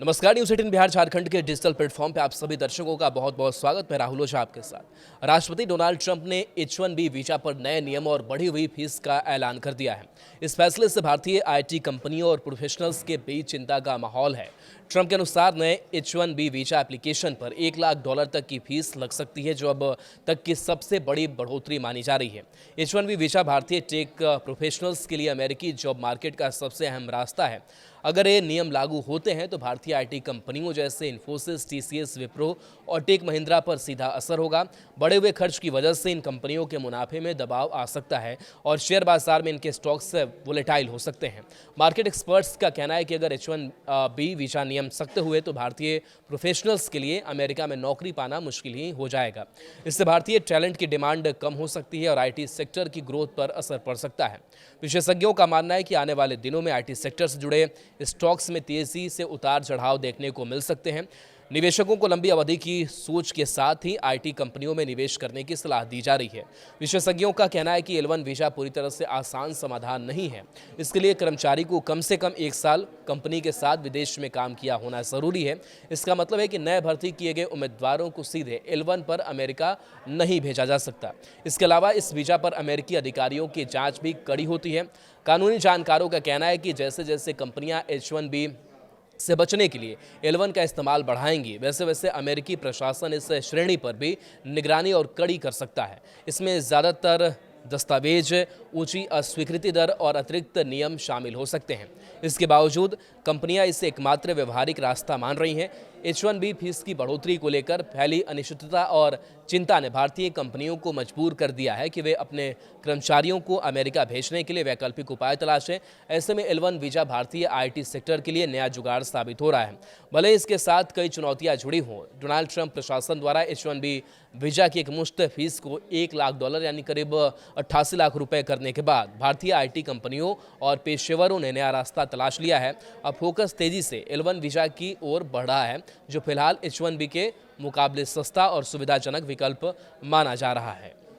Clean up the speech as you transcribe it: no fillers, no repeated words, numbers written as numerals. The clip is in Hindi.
नमस्कार। न्यूज़ 18 बिहार झारखंड के डिजिटल प्लेटफॉर्म पे आप सभी दर्शकों का बहुत बहुत स्वागत। मैं राहुल ओझा आपके साथ। राष्ट्रपति डोनाल्ड ट्रंप ने H1B वीजा पर नए नियम और बढ़ी हुई फीस का ऐलान कर दिया है। इस फैसले से भारतीय आईटी कंपनियों और प्रोफेशनल्स के बीच चिंता का माहौल है। ट्रंप के अनुसार नए H1B वीजा एप्लीकेशन पर $1 लाख तक की फीस लग सकती है, जो अब तक की सबसे बड़ी बढ़ोतरी मानी जा रही है। H1B वीजा भारतीय टेक प्रोफेशनल्स के लिए अमेरिकी जॉब मार्केट का सबसे अहम रास्ता है। अगर ये नियम लागू होते हैं तो भारतीय आईटी कंपनियों जैसे इन्फोसिस, टीसीएस, विप्रो और टेक महिंद्रा पर सीधा असर होगा। बढ़े हुए खर्च की वजह से इन कंपनियों के मुनाफे में दबाव आ सकता है और शेयर बाजार में इनके स्टॉक्स वोलेटाइल हो सकते हैं। मार्केट एक्सपर्ट्स का कहना है कि अगर H1B वीजा नियम सख्त हुए तो भारतीय प्रोफेशनल्स के लिए अमेरिका में नौकरी पाना मुश्किल ही हो जाएगा। इससे भारतीय टैलेंट की डिमांड कम हो सकती है और आईटी सेक्टर की ग्रोथ पर असर पड़ सकता है। विशेषज्ञों का मानना है कि आने वाले दिनों में आईटी सेक्टर से जुड़े स्टॉक्स में तेजी से उतार चढ़ाव देखने को मिल सकते हैं। निवेशकों को लंबी अवधि की सोच के साथ ही आईटी कंपनियों में निवेश करने की सलाह दी जा रही है। विशेषज्ञों का कहना है कि L1 वीजा पूरी तरह से आसान समाधान नहीं है। इसके लिए कर्मचारी को कम से कम 1 साल कंपनी के साथ विदेश में काम किया होना जरूरी है। इसका मतलब है कि नए भर्ती किए गए उम्मीदवारों को सीधे L1 पर अमेरिका नहीं भेजा जा सकता। इसके अलावा इस वीजा पर अमेरिकी अधिकारियों की जांच भी कड़ी होती है। कानूनी जानकारों का कहना है कि जैसे जैसे कंपनियां H1B से बचने के लिए L1 का इस्तेमाल बढ़ाएंगी, वैसे वैसे अमेरिकी प्रशासन इस श्रेणी पर भी निगरानी और कड़ी कर सकता है। इसमें ज़्यादातर दस्तावेज, ऊंची अस्वीकृति दर और अतिरिक्त नियम शामिल हो सकते हैं। इसके बावजूद कंपनियां इसे एकमात्र व्यवहारिक रास्ता मान रही हैं। H1B फीस की बढ़ोतरी को लेकर फैली अनिश्चितता और चिंता ने भारतीय कंपनियों को मजबूर कर दिया है कि वे अपने कर्मचारियों को अमेरिका भेजने के लिए वैकल्पिक उपाय तलाशें। ऐसे में L1 वीजा भारतीय आईटी सेक्टर के लिए नया जुगाड़ साबित हो रहा है। भले इसके साथ कई चुनौतियां जुड़ी हों, डोनाल्ड ट्रंप प्रशासन द्वारा H1B वीजा की एकमुश्त फीस को $1 लाख यानी करीब 88 लाख रुपए करने के बाद भारतीय आईटी कंपनियों और पेशेवरों ने नया रास्ता तलाश लिया है। अब फोकस तेजी से L1 वीजा की ओर बढ़ रहा है, जो फिलहाल H1B के मुकाबले सस्ता और सुविधाजनक विकल्प माना जा रहा है।